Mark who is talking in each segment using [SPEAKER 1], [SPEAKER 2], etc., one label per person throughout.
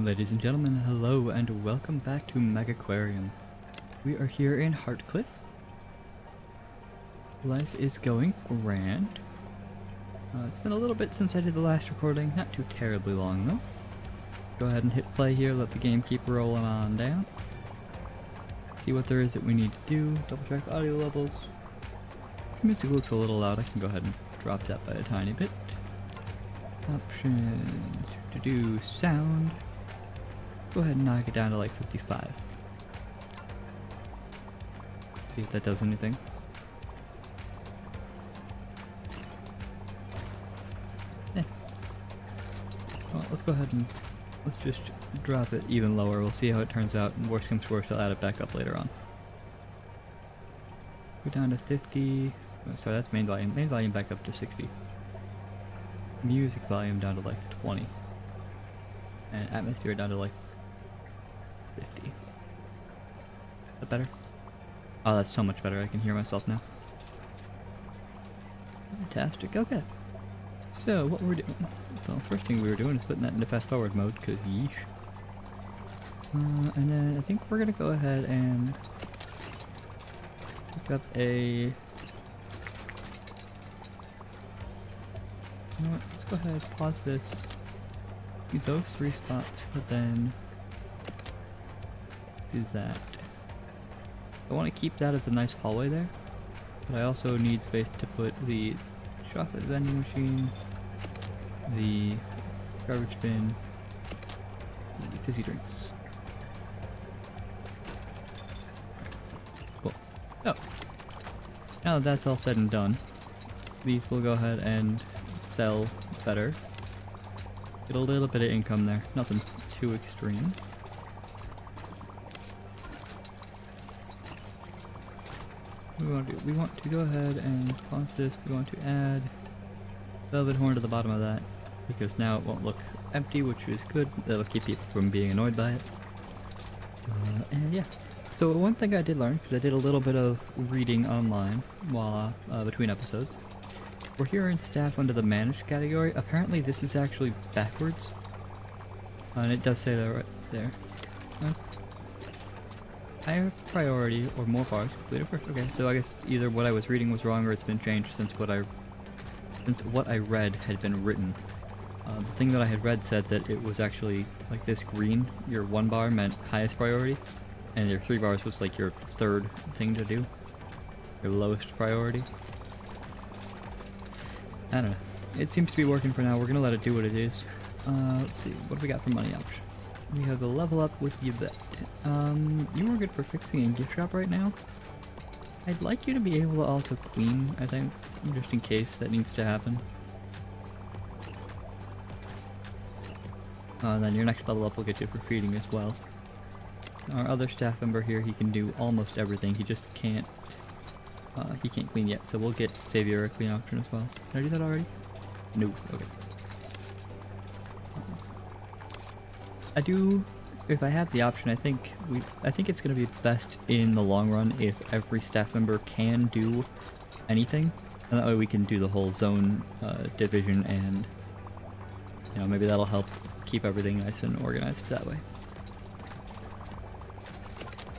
[SPEAKER 1] Ladies and gentlemen, hello and welcome back to Megaquarium. We are here in Heartcliff. Life is going grand. It's been a little bit since I did the last recording, not too terribly long though. Go ahead and hit play here, let the game keep rolling on down. See what there is that we need to do, double check audio levels. Music looks a little loud, I can go ahead and drop that by a tiny bit. Options, to do sound. Go ahead and knock it down to like 55. See if that does anything. Well, let's go ahead and let's just drop it even lower. We'll see how it turns out, and worst comes to worst, I'll add it back up later on. Go down to 50. Oh, sorry, that's main volume. Main volume back up to 60. Music volume down to like 20. And atmosphere down to like 50. Is that better? Oh, that's so much better. I can hear myself now. Fantastic. Okay. So, what we're doing... Well, first thing we were doing is putting that into fast forward mode, because yeesh. And then I think we're going to go ahead and pick up a... You know what? Let's go ahead and pause this. Do those 3 spots, but then do that. I want to keep that as a nice hallway there, but I also need space to put the chocolate vending machine, the garbage bin, the fizzy drinks. Cool. So, now that that's all said and done, these will go ahead and sell better. Get a little bit of income there, nothing too extreme. We want to go ahead and pause this. We want to add velvet horn to the bottom of that, because now it won't look empty, which is good. That'll keep people from being annoyed by it. And yeah. So one thing I did learn, because I did a little bit of reading online while between episodes. We're here in staff under the managed category. Apparently this is actually backwards. And it does say that right there. Higher priority or more bars completed first. Okay, so I guess either what I was reading was wrong or it's been changed since what I read had been written. The thing that I had read said that it was actually like this green. Your 1 bar meant highest priority, and your 3 bars was like your 3rd thing to do. Your lowest priority. I don't know. It seems to be working for now. We're gonna let it do what it is. Let's see. What do we got for money option? We have the level up with Yvette. You are good for fixing a gift shop right now. I'd like you to be able to also clean, I think, just in case that needs to happen. Then your next level up will get you for feeding as well. Our other staff member here, he can do almost everything. He just can't, he can't clean yet, so we'll get Xavier a clean option as well. Did I do that already? No, okay. I do, if I have the option, I think it's going to be best in the long run if every staff member can do anything, and that way we can do the whole zone division, and you know, maybe that'll help keep everything nice and organized that way.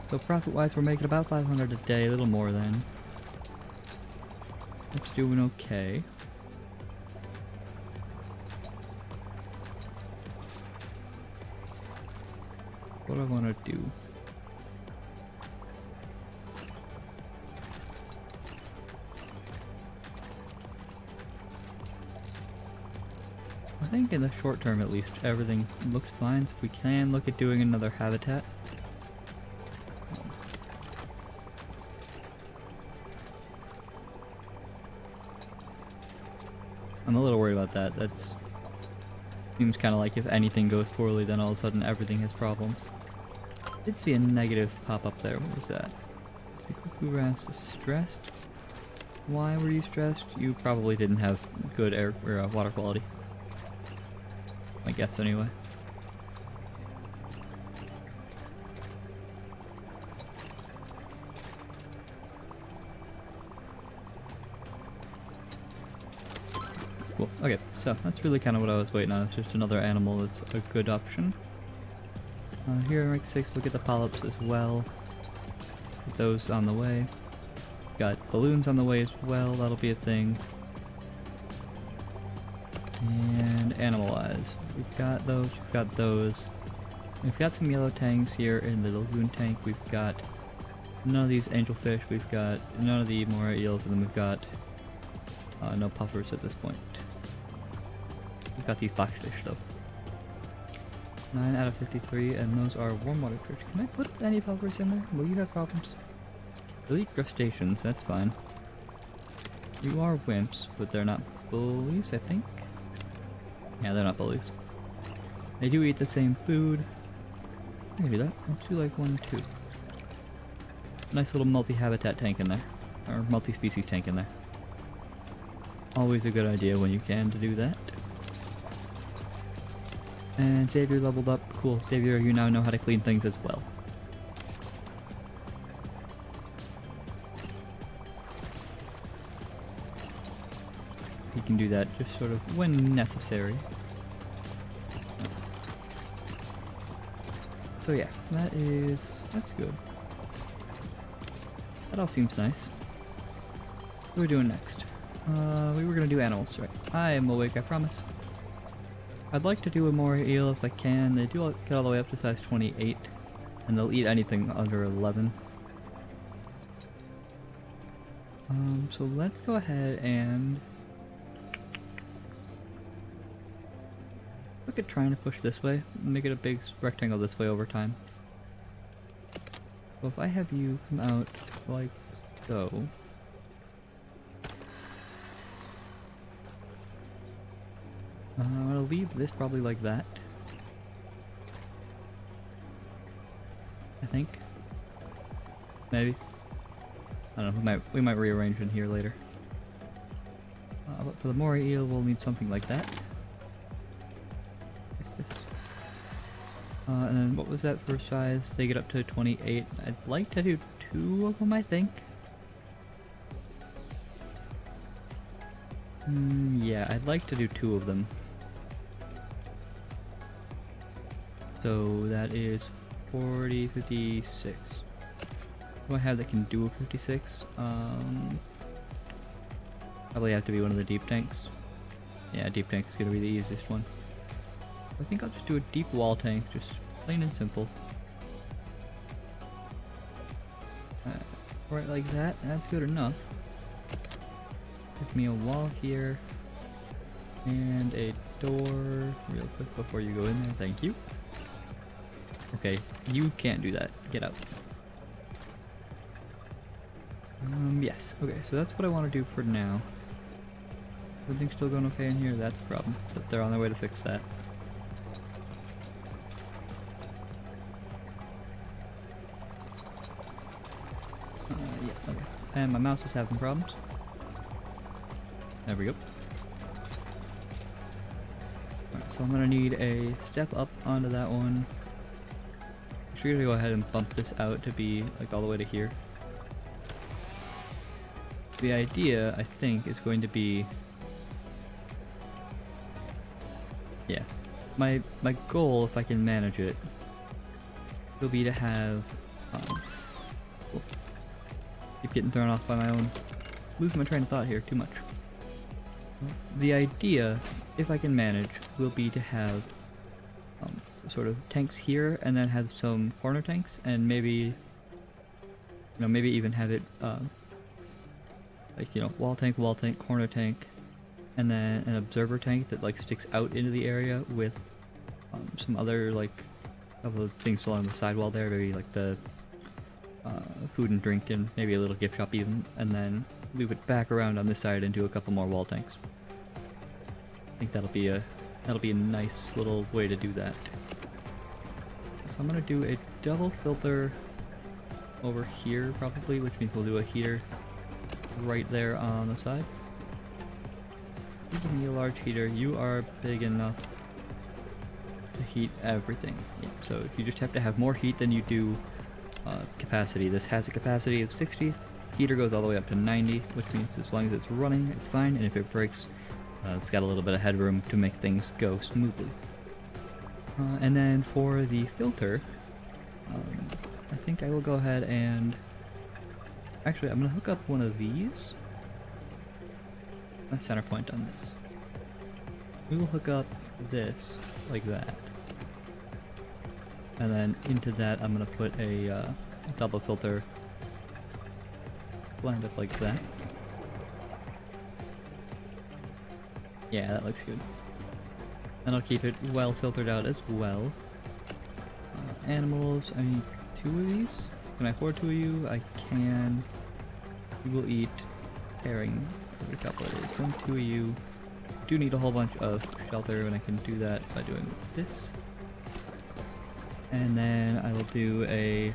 [SPEAKER 1] So profit wise, we're making about 500 a day, a little more than. It's doing okay. What do I want to do? I think in the short term at least, everything looks fine. So we can look at doing another habitat. I'm a little worried about that. That's seems kind of like if anything goes poorly, then all of a sudden everything has problems. I did see a negative pop up there. What was that? Kuras is stressed. Why were you stressed? You probably didn't have good air or water quality. I guess anyway. Cool. Okay, so that's really kind of what I was waiting on. It's just another animal that's a good option. Here in rank 6 we'll get the polyps as well. Get those on the way. Got balloons on the way as well, that'll be a thing. And animal eyes. We've got those, we've got those. We've got some yellow tanks here in the lagoon tank. We've got none of these angelfish, we've got none of the moray eels, and then we've got no puffers at this point. We've got these boxfish though. 9 out of 53, and those are warm water fish. Can I put any puffers in there? Will you have problems? Delete crustaceans, that's fine. You are wimps, but they're not bullies, I think? Yeah, they're not bullies. They do eat the same food. I can do that. Let's do like 1, 2. Nice little multi-habitat tank in there. Or multi-species tank in there. Always a good idea when you can to do that. And Xavier leveled up. Cool. Xavier, you now know how to clean things as well. You can do that just sort of when necessary. So yeah, that's good. That all seems nice. What are we doing next? We were gonna do animals, right? I am awake, I promise. I'd like to do a moray eel if I can. They do get all the way up to size 28, and they'll eat anything under 11. So let's go ahead and look at trying to push this way, make it a big rectangle this way over time. So if I have you come out like so. I'm gonna leave this probably like that. I think. Maybe. I don't know, we might rearrange in here later. But for the moray eel we'll need something like that. Like this. And then what was that for size? They get up to 28. I'd like to do 2 of them, I think. Yeah, I'd like to do 2 of them. So that is 40, 56. What do I have that can do a 56? Probably have to be one of the deep tanks. Yeah, deep tank is gonna be the easiest one. I think I'll just do a deep wall tank, just plain and simple. Right like that, that's good enough. Give me a wall here. And a door real quick before you go in there, thank you. Okay, you can't do that. Get out. Yes. Okay, so that's what I want to do for now. Everything's still going okay in here? That's the problem. But they're on their way to fix that. Yeah, okay. And my mouse is having problems. There we go. Alright, so I'm gonna need a step up onto that one. We're gonna go ahead and bump this out to be like all the way to here. The idea, I think, is going to be, yeah, my goal, if I can manage it, will be to have, keep getting thrown off by my own, losing my train of thought here too much. The idea, if I can manage, will be to have sort of tanks here, and then have some corner tanks, and maybe, maybe even have it, like, wall tank, corner tank, and then an observer tank that, like, sticks out into the area with, some other, like, couple of things along the sidewall there, maybe, like, the, food and drink, and maybe a little gift shop even, and then move it back around on this side into a couple more wall tanks. I think that'll be a nice little way to do that. So I'm gonna do a double filter over here probably, which means we'll do a heater right there on the side. Give me a large heater. You are big enough to heat everything. Yeah, so you just have to have more heat than you do capacity. This has a capacity of 60. Heater goes all the way up to 90, which means as long as it's running, it's fine, and if it breaks, it's got a little bit of headroom to make things go smoothly. And then for the filter, I think I will go ahead and... Actually, I'm gonna hook up one of these. A center point on this. We will hook up this like that. And then into that I'm gonna put a double filter lined up like that. Yeah, that looks good. And I'll keep it well filtered out as well. Animals, I need 2 of these. Can I afford 2 of you? I can. You will eat herring every couple of days. 1, 2 of you. I do need a whole bunch of shelter, and I can do that by doing this. And then I will do a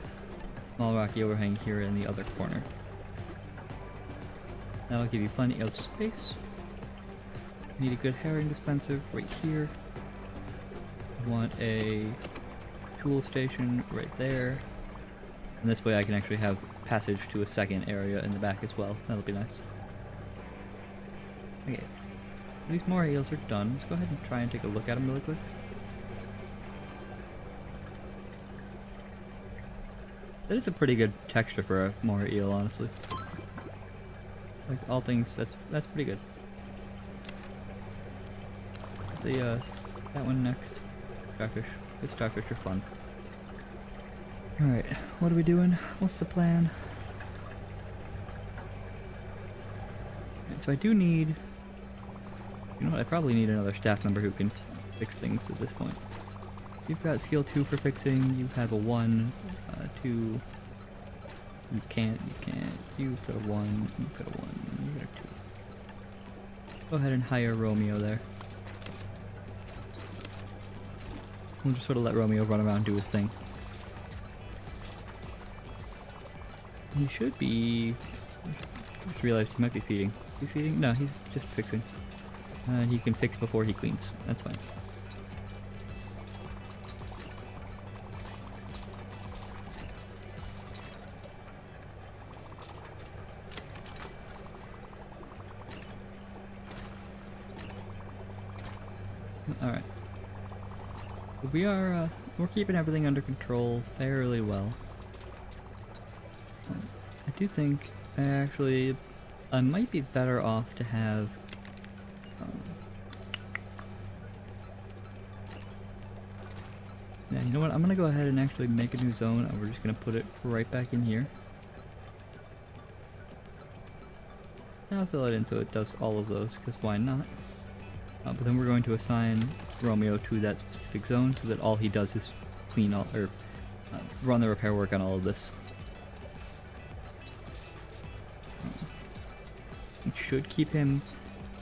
[SPEAKER 1] small rocky overhang here in the other corner. That'll give you plenty of space. Need a good herring dispenser right here. I want a tool station right there. And this way I can actually have passage to a second area in the back as well. That'll be nice. Okay. These moray eels are done. Let's go ahead and try and take a look at them really quick. That is a pretty good texture for a moray eel, honestly. Like all things, that's pretty good. That one next. Starfish. Good starfish are fun. Alright, what are we doing? What's the plan? Right, so I do need... You know what, I probably need another staff member who can fix things at this point. You've got skill 2 for fixing, you have a 1, 2... You can't, you've got a 1, you've got a 1, you've got a 2. Go ahead and hire Romeo there. We'll just sort of let Romeo run around and do his thing. He should be... I just realized he might be feeding. Is he feeding? No, he's just fixing. He can fix before he cleans. That's fine. Alright. We're keeping everything under control fairly well. I do think I might be better off to have yeah, you know what, I'm gonna go ahead and actually make a new zone and we're just gonna put it right back in here. And I'll fill it in so it does all of those, because why not? But then we're going to assign Romeo to that specific zone so that all he does is clean all, or run the repair work on all of this. We should keep him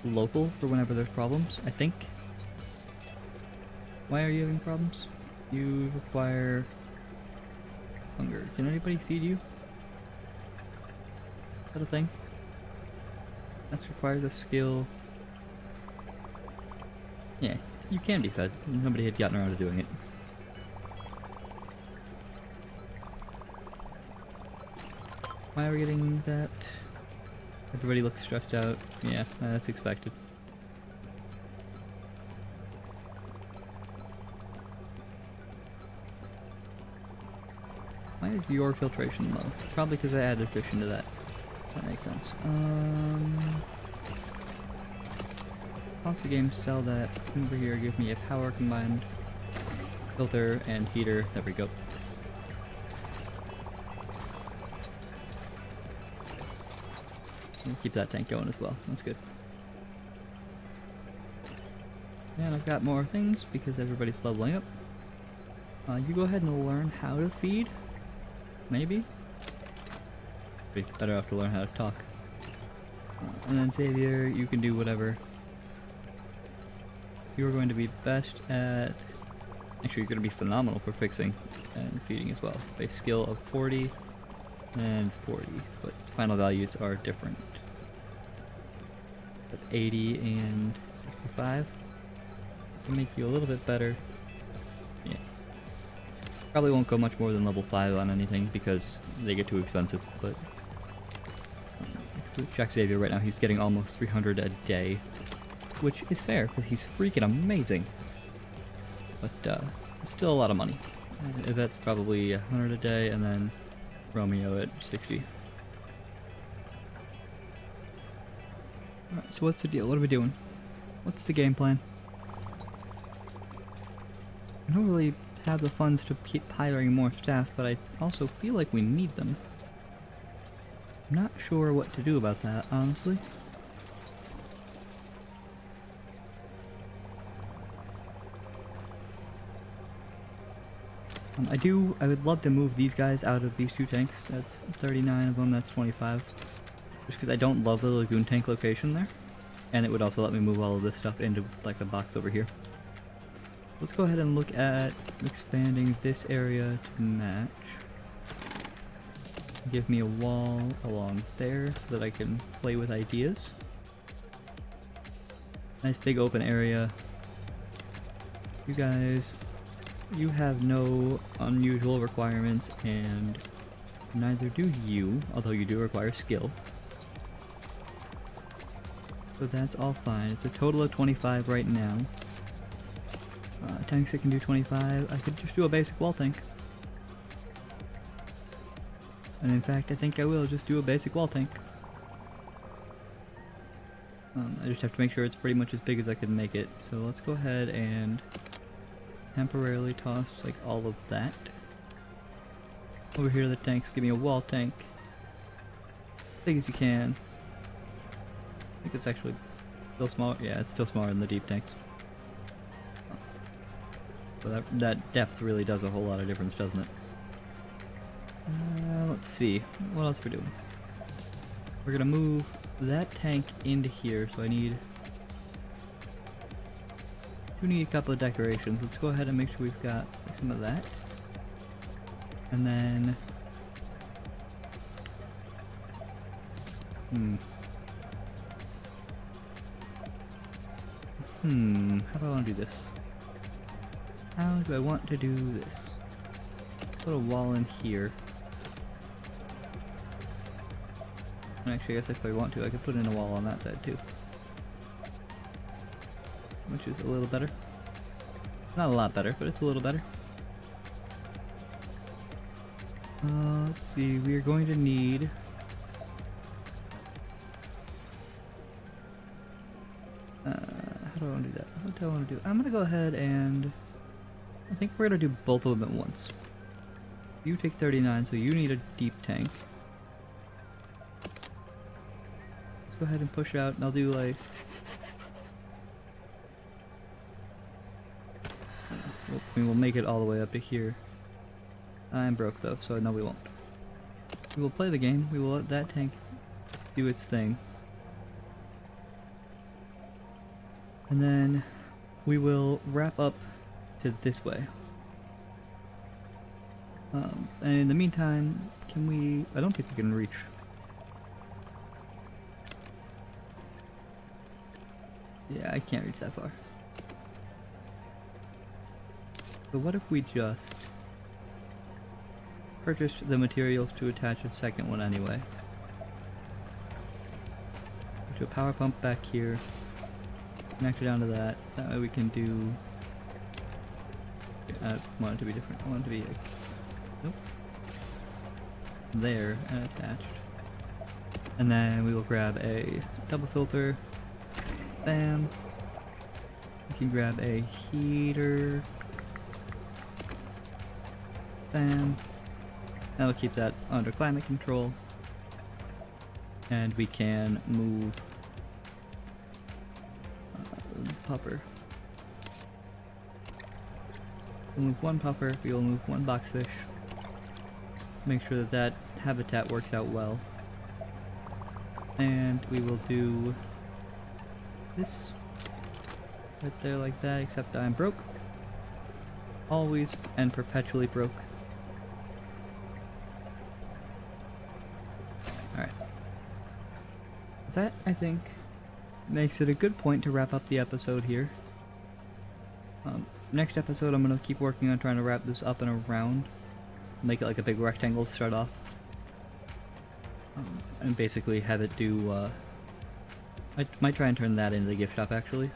[SPEAKER 1] local for whenever there's problems, I think. Why are you having problems? You require hunger. Can anybody feed you? Is that a thing? That requires a skill. Yeah, you can be fed. Nobody had gotten around to doing it. Why are we getting that? Everybody looks stressed out. Yeah, that's expected. Why is your filtration low? Probably because I added fish into that. That makes sense. Pause the game, sell that. Come over here, give me a power combined filter and heater. There we go. And keep that tank going as well. That's good. And I've got more things because everybody's leveling up. You go ahead and learn how to feed. Maybe. Be better off to learn how to talk. And then Xavier, you can do whatever. You're going to be best at... Actually, you're going to be phenomenal for fixing and feeding as well. Base skill of 40 and 40, but final values are different. But 80 and 65 can make you a little bit better. Yeah. Probably won't go much more than level 5 on anything because they get too expensive, but... Check Xavier right now, he's getting almost 300 a day. Which is fair, because he's freaking amazing. But, it's still a lot of money. And Yvette's probably 100 a day, and then Romeo at 60. Alright, so what's the deal? What are we doing? What's the game plan? I don't really have the funds to keep hiring more staff, but I also feel like we need them. I'm not sure what to do about that, honestly. I would love to move these guys out of these two tanks. That's 39 of them, that's 25. Just because I don't love the lagoon tank location there. And it would also let me move all of this stuff into like a box over here. Let's go ahead and look at expanding this area to match. Give me a wall along there so that I can play with ideas. Nice big open area. You guys, you have no unusual requirements, and neither do you, although you do require skill. So that's all fine. It's a total of 25 right now. Tanks that can do 25, I could just do a basic wall tank. And in fact, I think I will just do a basic wall tank. I just have to make sure it's pretty much as big as I can make it. So let's go ahead and temporarily toss like all of that. Over here the tanks, give me a wall tank. As big as you can. I think it's actually still small. Yeah, it's still smaller than the deep tanks. So that depth really does a whole lot of difference, doesn't it? Let's see. What else we're doing? We're gonna move that tank into here, so I do need a couple of decorations. Let's go ahead and make sure we've got some of that. And then... how do I want to do this? How do I want to do this? Put a wall in here. Actually, I guess if I want to, I could put in a wall on that side too. Which is a little better. Not a lot better, but it's a little better. Let's see, we are going to need... how do I want to do that? What do I want to do? I'm going to go ahead and... I think we're going to do both of them at once. You take 39, so you need a deep tank. Let's go ahead and push out, and I'll do like... we will make it all the way up to here. I'm broke though, so no we won't. We will play the game, we will let that tank do its thing. And then we will wrap up to this way. And in the meantime, can we... I don't think we can reach. Yeah, I can't reach that far. So what if we just purchase the materials to attach a second one anyway? Do a power pump back here, connect it down to that. That way we can do... I want it to be different. I want it to be like... Nope. There and attached. And then we will grab a double filter. Bam. We can grab a heater. Bam. That'll keep that under climate control. And we can move puffer. We'll move one puffer, we'll move one boxfish. Make sure that that habitat works out well. And we will do this right there like that, except I'm broke. Always and perpetually broke. Alright. That, I think, makes it a good point to wrap up the episode here. Next episode I'm going to keep working on trying to wrap this up and around. Make it like a big rectangle to start off. And basically have it do, I might try and turn that into the gift shop actually.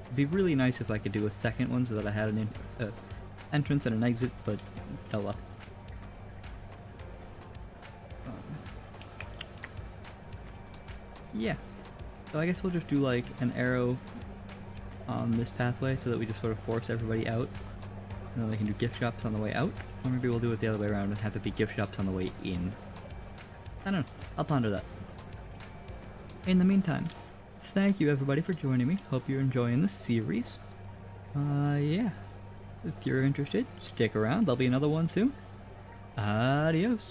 [SPEAKER 1] It'd be really nice if I could do a second one so that I had entrance and an exit, but oh well. Yeah. So I guess we'll just do like an arrow on this pathway so that we just sort of force everybody out. And then we can do gift shops on the way out. Or maybe we'll do it the other way around and have it be gift shops on the way in. I don't know. I'll ponder that. In the meantime, thank you everybody for joining me. Hope you're enjoying the series. Yeah. If you're interested, stick around. There'll be another one soon. Adios.